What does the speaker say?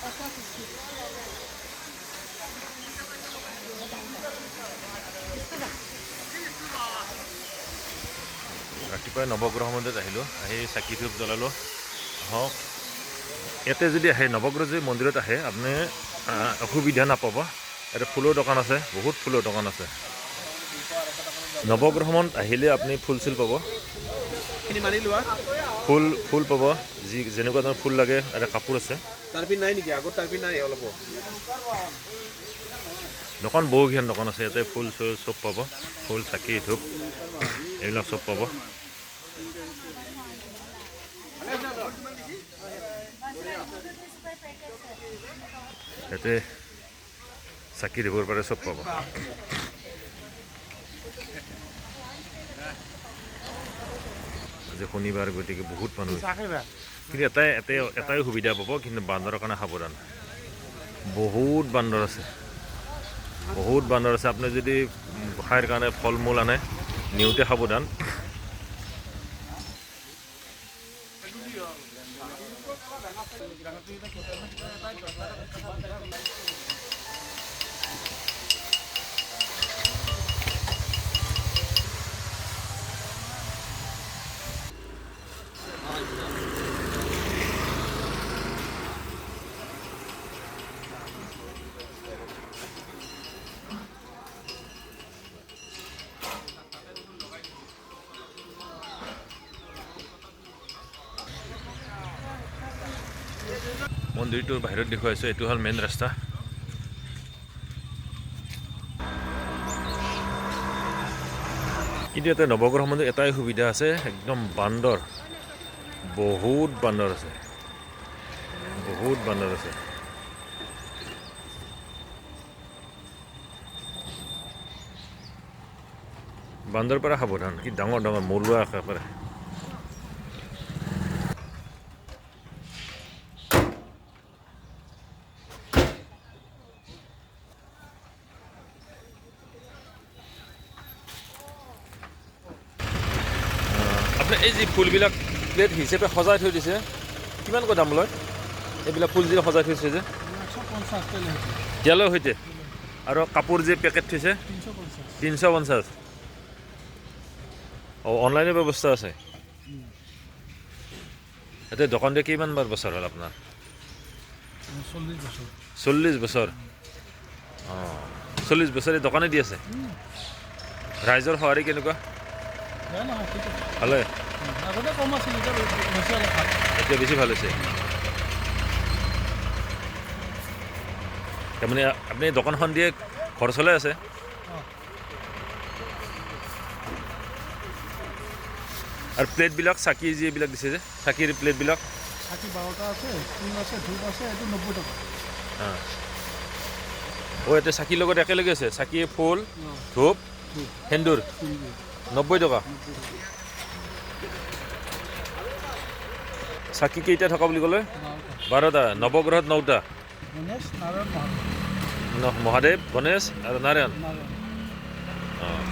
ৰাতিপুৱাই নৱগ্ৰহ মন্দিৰত আহিলোঁ, আহি চাকি ধূপ জ্বলালোঁ। হওক ইয়াতে যদি আহে নৱগ্ৰহ যদি মন্দিৰত আহে আপুনি অসুবিধা নাপাব। ইয়াতে ফুলৰ দোকান আছে, বহুত ফুলৰ দোকান আছে। নৱগ্ৰহ মন্দিৰত আহিলে আপুনি ফুল চুল পাব, ফুল পাব, যেনেকুৱা ধৰণৰ ফুল লাগে। এটা কাপোৰ আছে, দোকান বহুকেইখন দোকান আছে। ইয়াতে ফুল চুল চব পাব, ফুল চাকি ধূপ এইবিলাক চব পাব। ইয়াতে চাকি ধূপৰ পৰা চব পাব। আজি শনিবাৰ, গতিকে বহুত মানুহ। কিন্তু এটাই সুবিধা পাব, কিন্তু বান্দৰৰ কাৰণে সাৱধান। বহুত বান্দৰ আছে, বহুত বান্দৰ আছে। আপুনি যদি গোসাঁইৰ কাৰণে ফল মূল আনে, নিওঁতে সাৱধান। মন্দিৰটোৰ বাহিৰত দেখুৱাইছোঁ, এইটো হ'ল মেইন ৰাস্তা। কিন্তু ইয়াতে নৱগ্ৰহ মন্দিৰ এটাই সুবিধা আছে, একদম বান্দৰ, বহুত বান্দৰ আছে, বহুত বান্দৰ আছে। বান্দৰ পৰা সাৱধান, কি ডাঙৰ ডাঙৰ মৰুৱা একেবাৰে। আপুনি এই যি ফুলবিলাক প্লেট হিচাপে সজাই থৈ দিছে, কিমানকৈ দাম লয় এইবিলাক ফুল যে সজাই থৈছে যে? 150 গেলৰ সৈতে। আৰু কাপোৰ যে পেকেট থৈছে 350। অঁ, অনলাইনৰ ব্যৱস্থা আছে। এতিয়া দোকান দিয়ে কিমানবাৰ বছৰ হ'ল আপোনাৰ? 40 বছৰ। অঁ, 40 বছৰ এই দোকানে দি আছে। ৰাইজৰ সঁহাৰি কেনেকুৱা? ভালে, এতিয়া বেছি ভাল হৈছে। তাৰমানে আপুনি দোকানখন দিয়ে ঘৰ চলাই আছে? আৰু প্লেটবিলাক চাকি যিবিলাক দিছে যে, চাকিৰ প্লেটবিলাক? চাকি 12টা আছে, ফুল আছে, ধূপ আছে, এইটো 90 টকা। অঁ, ইয়াতে চাকিৰ লগত একেলগে আছে, চাকি, ফুল, ধূপ, সেন্দুৰ 90 টকা। চাকি কেইটা থকা বুলি ক'লে? 12টা। নৱগ্ৰহত 9টা। মহাদেৱ, গণেশ আৰু নাৰায়ণ। অঁ।